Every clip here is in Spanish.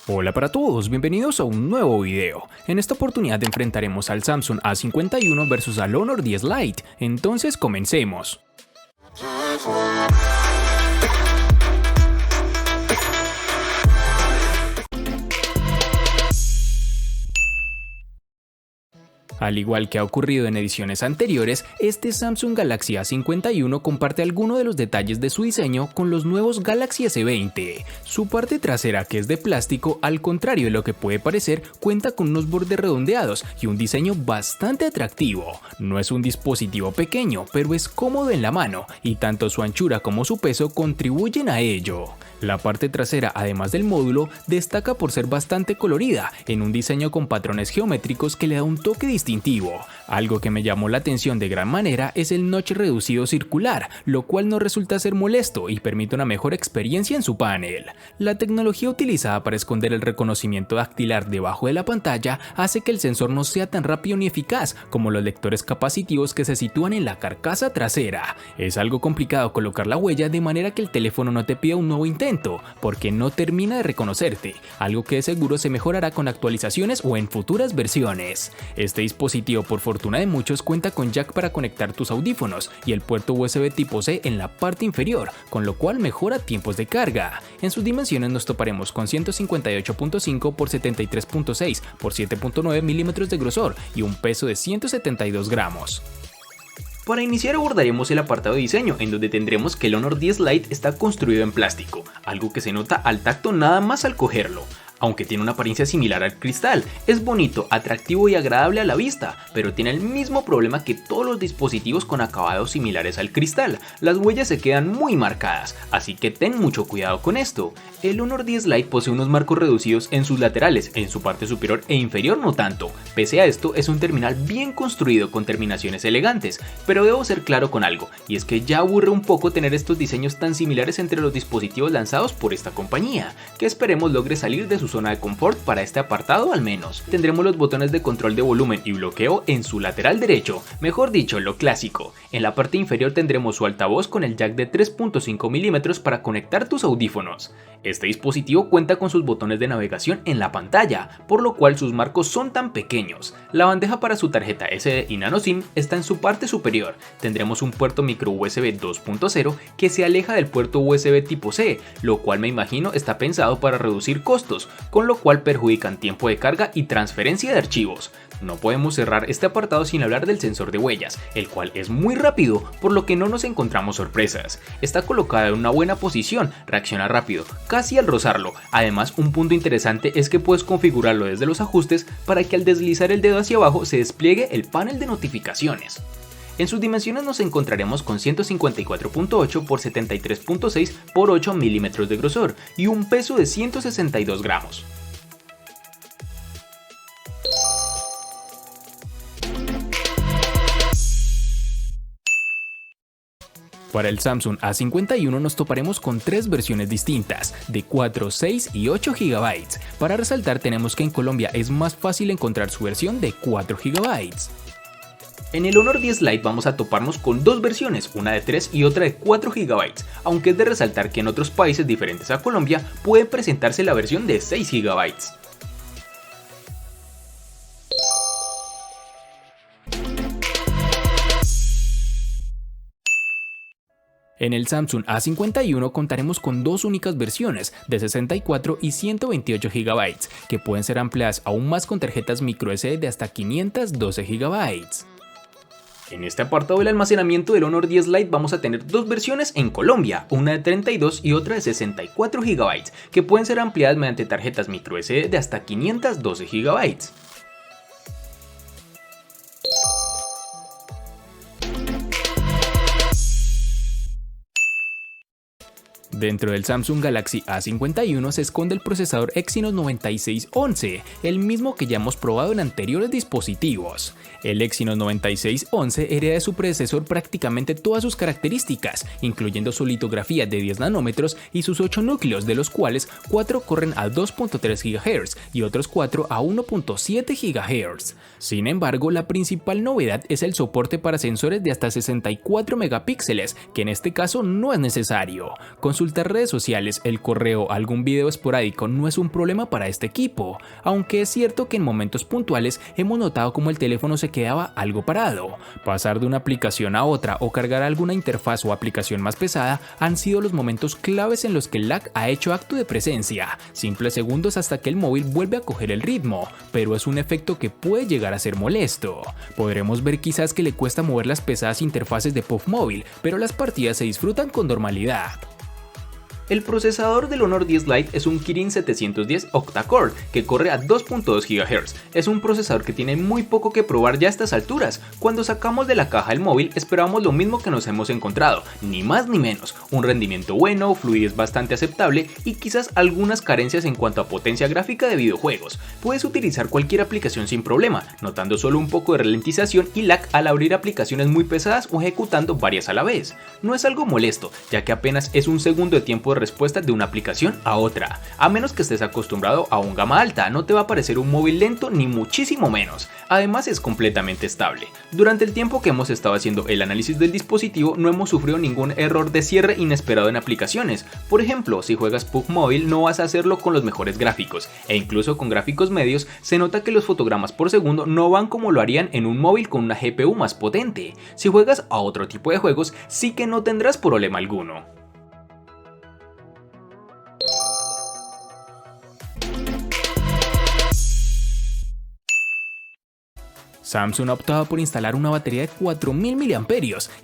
Hola para todos, bienvenidos a un nuevo video. En esta oportunidad enfrentaremos al Samsung A51 versus al Honor 10 Lite, entonces comencemos. Al igual que ha ocurrido en ediciones anteriores, este Samsung Galaxy A51 comparte algunos de los detalles de su diseño con los nuevos Galaxy S20. Su parte trasera, que es de plástico, al contrario de lo que puede parecer, cuenta con unos bordes redondeados y un diseño bastante atractivo. No es un dispositivo pequeño, pero es cómodo en la mano y tanto su anchura como su peso contribuyen a ello. La parte trasera, además del módulo, destaca por ser bastante colorida, en un diseño con patrones geométricos que le da un toque distintivo. Algo que me llamó la atención de gran manera es el notch reducido circular, lo cual no resulta ser molesto y permite una mejor experiencia en su panel. La tecnología utilizada para esconder el reconocimiento dactilar debajo de la pantalla hace que el sensor no sea tan rápido ni eficaz como los lectores capacitivos que se sitúan en la carcasa trasera. Es algo complicado colocar la huella de manera que el teléfono no te pida un nuevo intento, porque no termina de reconocerte, algo que de seguro se mejorará con actualizaciones o en futuras versiones. Este dispositivo, por fortuna de muchos, cuenta con jack para conectar tus audífonos y el puerto USB tipo C en la parte inferior, con lo cual mejora tiempos de carga. En sus dimensiones nos toparemos con 158.5 x 73.6 x 7.9 milímetros de grosor y un peso de 172 gramos. Para iniciar abordaremos el apartado de diseño, en donde tendremos que el Honor 10 Lite está construido en plástico, algo que se nota al tacto nada más al cogerlo. Aunque tiene una apariencia similar al cristal, es bonito, atractivo y agradable a la vista, pero tiene el mismo problema que todos los dispositivos con acabados similares al cristal: las huellas se quedan muy marcadas, así que ten mucho cuidado con esto. El Honor 10 Lite posee unos marcos reducidos en sus laterales, en su parte superior e inferior no tanto. Pese a esto, es un terminal bien construido con terminaciones elegantes, pero debo ser claro con algo, y es que ya aburre un poco tener estos diseños tan similares entre los dispositivos lanzados por esta compañía, que esperemos logre salir de su zona de confort para este apartado al menos. Tendremos los botones de control de volumen y bloqueo en su lateral derecho, mejor dicho, lo clásico. En la parte inferior tendremos su altavoz con el jack de 3.5 milímetros para conectar tus audífonos. Este dispositivo cuenta con sus botones de navegación en la pantalla, por lo cual sus marcos son tan pequeños. La bandeja para su tarjeta SD y nano SIM está en su parte superior. Tendremos un puerto micro USB 2.0 que se aleja del puerto USB tipo C, lo cual me imagino está pensado para reducir costos, con lo cual perjudican tiempo de carga y transferencia de archivos. No podemos cerrar este apartado sin hablar del sensor de huellas, el cual es muy rápido, por lo que no nos encontramos sorpresas. Está colocada en una buena posición, reacciona rápido, casi al rozarlo. Además, un punto interesante es que puedes configurarlo desde los ajustes para que al deslizar el dedo hacia abajo se despliegue el panel de notificaciones. En sus dimensiones nos encontraremos con 154.8 x 73.6 x 8 milímetros de grosor y un peso de 162 gramos. Para el Samsung A51 nos toparemos con tres versiones distintas, de 4, 6 y 8 GB. Para resaltar, tenemos que en Colombia es más fácil encontrar su versión de 4 GB. En el Honor 10 Lite vamos a toparnos con dos versiones, una de 3 y otra de 4 GB, aunque es de resaltar que en otros países diferentes a Colombia puede presentarse la versión de 6 GB. En el Samsung A51 contaremos con dos únicas versiones, de 64 y 128 GB, que pueden ser ampliadas aún más con tarjetas microSD de hasta 512 GB. En este apartado del almacenamiento del Honor 10 Lite vamos a tener dos versiones en Colombia, una de 32 y otra de 64 GB, que pueden ser ampliadas mediante tarjetas microSD de hasta 512 GB. Dentro del Samsung Galaxy A51 se esconde el procesador Exynos 9611, el mismo que ya hemos probado en anteriores dispositivos. El Exynos 9611 hereda de su predecesor prácticamente todas sus características, incluyendo su litografía de 10 nanómetros y sus 8 núcleos, de los cuales 4 corren a 2.3 GHz y otros 4 a 1.7 GHz. Sin embargo, la principal novedad es el soporte para sensores de hasta 64 megapíxeles, que en este caso no es necesario. Con su consultar redes sociales, el correo, algún video esporádico no es un problema para este equipo, aunque es cierto que en momentos puntuales hemos notado como el teléfono se quedaba algo parado. Pasar de una aplicación a otra o cargar alguna interfaz o aplicación más pesada han sido los momentos claves en los que el lag ha hecho acto de presencia, simples segundos hasta que el móvil vuelve a coger el ritmo, pero es un efecto que puede llegar a ser molesto. Podremos ver quizás que le cuesta mover las pesadas interfaces de PUBG Mobile, pero las partidas se disfrutan con normalidad. El procesador del Honor 10 Lite es un Kirin 710 octa-core que corre a 2.2 GHz. Es un procesador que tiene muy poco que probar ya a estas alturas. Cuando sacamos de la caja el móvil esperábamos lo mismo que nos hemos encontrado, ni más ni menos, un rendimiento bueno, fluidez bastante aceptable y quizás algunas carencias en cuanto a potencia gráfica de videojuegos. Puedes utilizar cualquier aplicación sin problema, notando solo un poco de ralentización y lag al abrir aplicaciones muy pesadas o ejecutando varias a la vez. No es algo molesto, ya que apenas es un segundo de tiempo de respuesta de una aplicación a otra. A menos que estés acostumbrado a un gama alta, no te va a parecer un móvil lento ni muchísimo menos. Además es completamente estable. Durante el tiempo que hemos estado haciendo el análisis del dispositivo no hemos sufrido ningún error de cierre inesperado en aplicaciones. Por ejemplo, si juegas PUBG Mobile no vas a hacerlo con los mejores gráficos, e incluso con gráficos medios se nota que los fotogramas por segundo no van como lo harían en un móvil con una GPU más potente. Si juegas a otro tipo de juegos sí que no tendrás problema alguno. Samsung ha optado por instalar una batería de 4000 mAh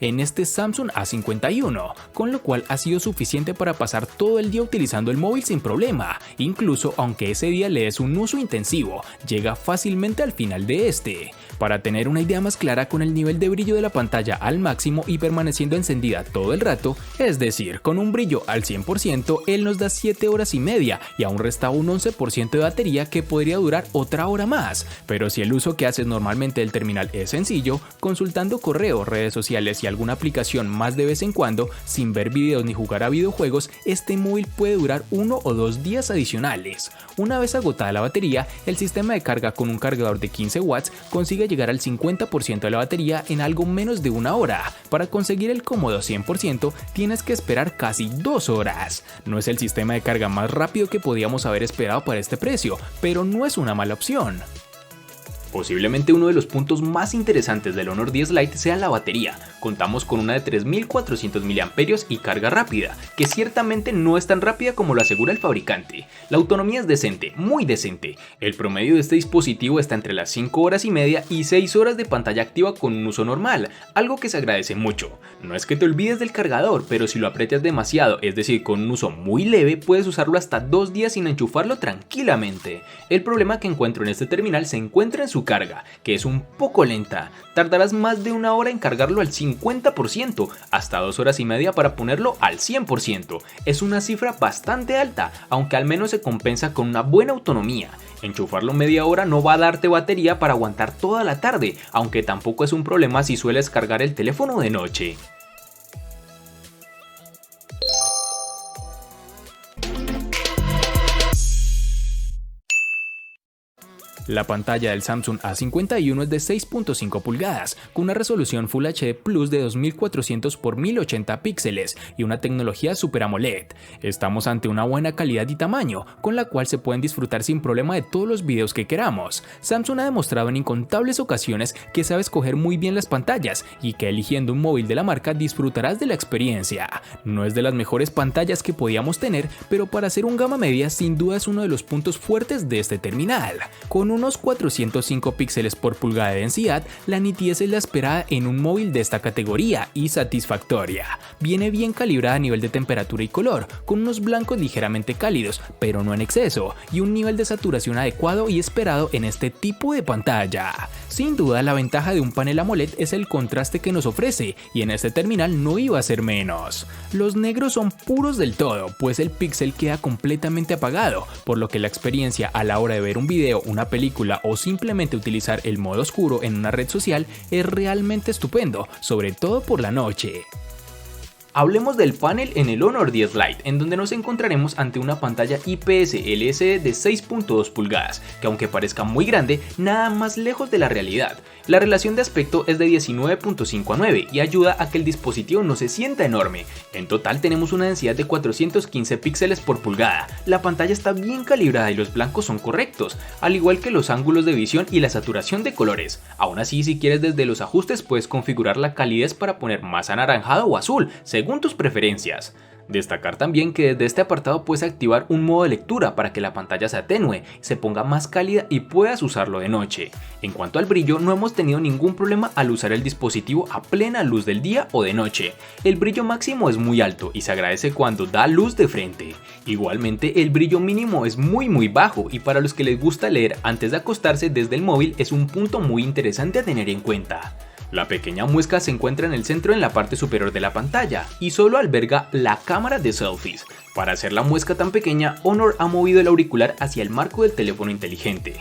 en este Samsung A51, con lo cual ha sido suficiente para pasar todo el día utilizando el móvil sin problema. Incluso aunque ese día le des un uso intensivo, llega fácilmente al final de este. Para tener una idea más clara, con el nivel de brillo de la pantalla al máximo y permaneciendo encendida todo el rato, es decir, con un brillo al 100%, él nos da 7 horas y media y aún resta un 11% de batería que podría durar otra hora más. Pero si el uso que haces normalmente del terminal es sencillo, consultando correo, redes sociales y alguna aplicación más de vez en cuando, sin ver videos ni jugar a videojuegos, este móvil puede durar 1 o 2 días adicionales. Una vez agotada la batería, el sistema de carga con un cargador de 15 watts consigue llegar al 50% de la batería en algo menos de una hora. Para conseguir el cómodo 100% tienes que esperar casi 2 horas. No es el sistema de carga más rápido que podíamos haber esperado para este precio, pero no es una mala opción. Posiblemente uno de los puntos más interesantes del Honor 10 Lite sea la batería. Contamos con una de 3400 mAh y carga rápida, que ciertamente no es tan rápida como lo asegura el fabricante. La autonomía es decente, muy decente. El promedio de este dispositivo está entre las 5 horas y media y 6 horas de pantalla activa con un uso normal, algo que se agradece mucho. No es que te olvides del cargador, pero si lo aprietas demasiado, es decir, con un uso muy leve, puedes usarlo hasta 2 días sin enchufarlo tranquilamente. El problema que encuentro en este terminal se encuentra en su carga, que es un poco lenta. Tardarás más de una hora en cargarlo al 50%, hasta 2 horas y media para ponerlo al 100%. Es una cifra bastante alta, aunque al menos se compensa con una buena autonomía. Enchufarlo media hora no va a darte batería para aguantar toda la tarde, aunque tampoco es un problema si sueles cargar el teléfono de noche. La pantalla del Samsung A51 es de 6.5 pulgadas, con una resolución Full HD Plus de 2400 x 1080 píxeles y una tecnología Super AMOLED. Estamos ante una buena calidad y tamaño, con la cual se pueden disfrutar sin problema de todos los videos que queramos. Samsung ha demostrado en incontables ocasiones que sabe escoger muy bien las pantallas y que eligiendo un móvil de la marca disfrutarás de la experiencia. No es de las mejores pantallas que podíamos tener, pero para ser un gama media sin duda es uno de los puntos fuertes de este terminal. Con unos 405 píxeles por pulgada de densidad, la nitidez es la esperada en un móvil de esta categoría y satisfactoria. Viene bien calibrada a nivel de temperatura y color, con unos blancos ligeramente cálidos, pero no en exceso, y un nivel de saturación adecuado y esperado en este tipo de pantalla. Sin duda, la ventaja de un panel AMOLED es el contraste que nos ofrece, y en este terminal no iba a ser menos. Los negros son puros del todo, pues el píxel queda completamente apagado, por lo que la experiencia a la hora de ver un video, una película o simplemente utilizar el modo oscuro en una red social es realmente estupendo, sobre todo por la noche. Hablemos del panel en el Honor 10 Lite, en donde nos encontraremos ante una pantalla IPS LCD de 6.2 pulgadas, que aunque parezca muy grande, nada más lejos de la realidad. La relación de aspecto es de 19.5 a 9 y ayuda a que el dispositivo no se sienta enorme. En total tenemos una densidad de 415 píxeles por pulgada, la pantalla está bien calibrada y los blancos son correctos, al igual que los ángulos de visión y la saturación de colores. Aún así, si quieres desde los ajustes puedes configurar la calidez para poner más anaranjado o azul, según tus preferencias. Destacar también que desde este apartado puedes activar un modo de lectura para que la pantalla se atenúe, se ponga más cálida y puedas usarlo de noche. En cuanto al brillo, no hemos tenido ningún problema al usar el dispositivo a plena luz del día o de noche. El brillo máximo es muy alto y se agradece cuando da luz de frente. Igualmente el brillo mínimo es muy bajo y para los que les gusta leer antes de acostarse desde el móvil es un punto muy interesante a tener en cuenta. La pequeña muesca se encuentra en el centro en la parte superior de la pantalla y solo alberga la cámara de selfies. Para hacer la muesca tan pequeña, Honor ha movido el auricular hacia el marco del teléfono inteligente.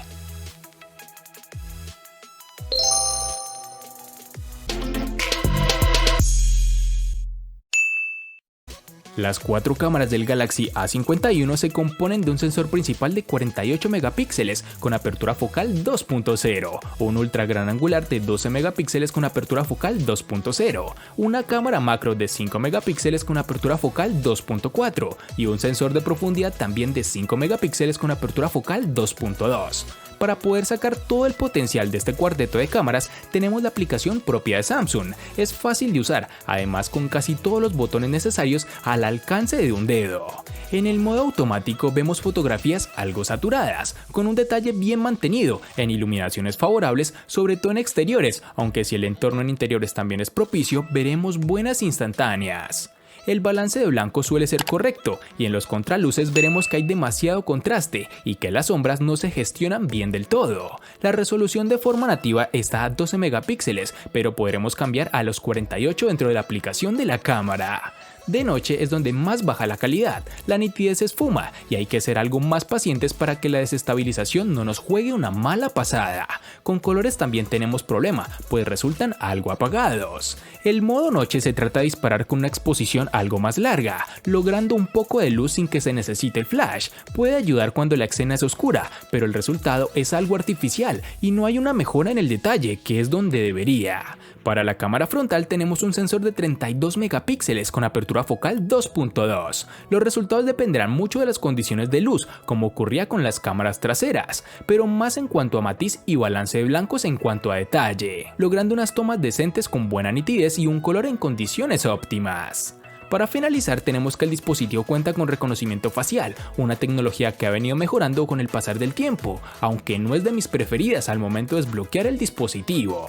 Las cuatro cámaras del Galaxy A51 se componen de un sensor principal de 48 megapíxeles con apertura focal 2.0, un ultra gran angular de 12 megapíxeles con apertura focal 2.0, una cámara macro de 5 megapíxeles con apertura focal 2.4 y un sensor de profundidad también de 5 megapíxeles con apertura focal 2.2. Para poder sacar todo el potencial de este cuarteto de cámaras, tenemos la aplicación propia de Samsung. Es fácil de usar, además con casi todos los botones necesarios al alcance de un dedo. En el modo automático vemos fotografías algo saturadas, con un detalle bien mantenido, en iluminaciones favorables, sobre todo en exteriores, aunque si el entorno en interiores también es propicio, veremos buenas instantáneas. El balance de blanco suele ser correcto y en los contraluces veremos que hay demasiado contraste y que las sombras no se gestionan bien del todo. La resolución de forma nativa está a 12 megapíxeles, pero podremos cambiar a los 48 dentro de la aplicación de la cámara. De noche es donde más baja la calidad, la nitidez se esfuma y hay que ser algo más pacientes para que la desestabilización no nos juegue una mala pasada. Con colores también tenemos problema, pues resultan algo apagados. El modo noche se trata de disparar con una exposición algo más larga, logrando un poco de luz sin que se necesite el flash. Puede ayudar cuando la escena es oscura, pero el resultado es algo artificial y no hay una mejora en el detalle, que es donde debería. Para la cámara frontal tenemos un sensor de 32 megapíxeles con apertura focal 2.2. Los resultados dependerán mucho de las condiciones de luz, como ocurría con las cámaras traseras, pero más en cuanto a matiz y balance de blancos en cuanto a detalle, logrando unas tomas decentes con buena nitidez y un color en condiciones óptimas. Para finalizar, tenemos que el dispositivo cuenta con reconocimiento facial, una tecnología que ha venido mejorando con el pasar del tiempo, aunque no es de mis preferidas al momento de desbloquear el dispositivo.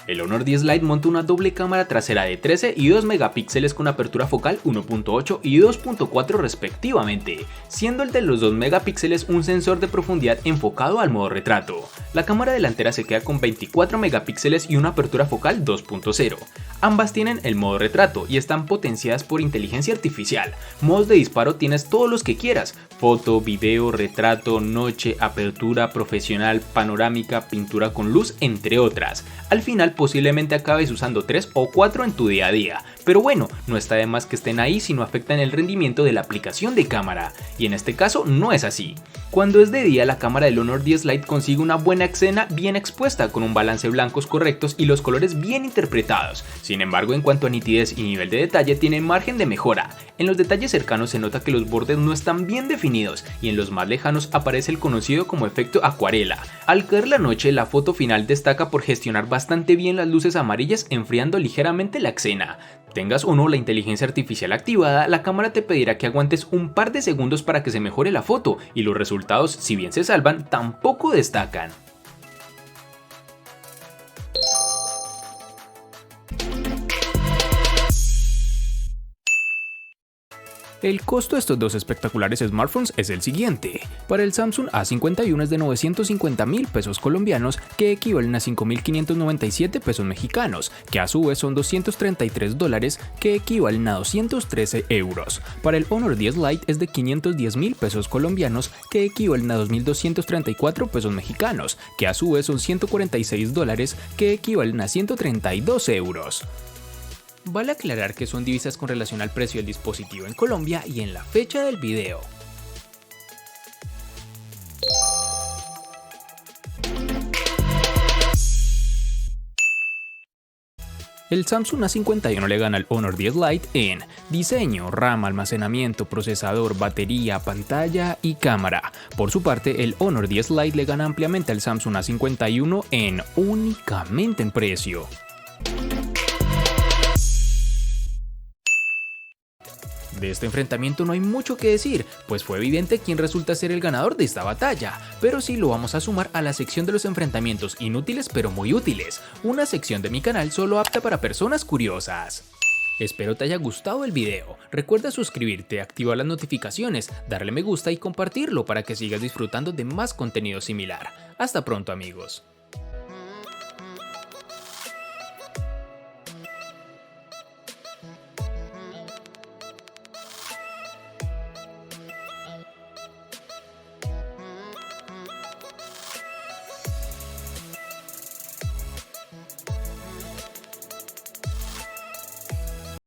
El Honor 10 Lite monta una doble cámara trasera de 13 y 2 megapíxeles con apertura focal 1.8 y 2.4 respectivamente, siendo el de los 2 megapíxeles un sensor de profundidad enfocado al modo retrato. La cámara delantera se queda con 24 megapíxeles y una apertura focal 2.0. Ambas tienen el modo retrato y están potenciadas por inteligencia artificial. Modos de disparo tienes todos los que quieras: foto, video, retrato, noche, apertura, profesional, panorámica, pintura con luz, entre otras. Al final posiblemente acabes usando 3 o 4 en tu día a día, pero bueno, no está de más que estén ahí si no afectan el rendimiento de la aplicación de cámara, y en este caso no es así. Cuando es de día, la cámara del Honor 10 Lite consigue una buena escena bien expuesta, con un balance de blancos correctos y los colores bien interpretados. Sin embargo, en cuanto a nitidez y nivel de detalle, tiene margen de mejora. En los detalles cercanos se nota que los bordes no están bien definidos y en los más lejanos aparece el conocido como efecto acuarela. Al caer la noche, la foto final destaca por gestionar bastante bien las luces amarillas, enfriando ligeramente la escena. Tengas o no la inteligencia artificial activada, la cámara te pedirá que aguantes un par de segundos para que se mejore la foto, y los resultados, si bien se salvan, tampoco destacan. El costo de estos dos espectaculares smartphones es el siguiente. Para el Samsung A51 es de 950.000 pesos colombianos, que equivalen a 5.597 pesos mexicanos, que a su vez son $233, que equivalen a 213 euros. Para el Honor 10 Lite es de 510.000 pesos colombianos, que equivalen a 2.234 pesos mexicanos, que a su vez son $146, que equivalen a 132 euros. Vale aclarar que son divisas con relación al precio del dispositivo en Colombia y en la fecha del video. El Samsung A51 le gana al Honor 10 Lite en diseño, RAM, almacenamiento, procesador, batería, pantalla y cámara. Por su parte, el Honor 10 Lite le gana ampliamente al Samsung A51 únicamente en precio. De este enfrentamiento no hay mucho que decir, pues fue evidente quién resulta ser el ganador de esta batalla, pero sí lo vamos a sumar a la sección de los enfrentamientos inútiles pero muy útiles, una sección de mi canal solo apta para personas curiosas. Espero te haya gustado el video, recuerda suscribirte, activar las notificaciones, darle me gusta y compartirlo para que sigas disfrutando de más contenido similar. Hasta pronto amigos.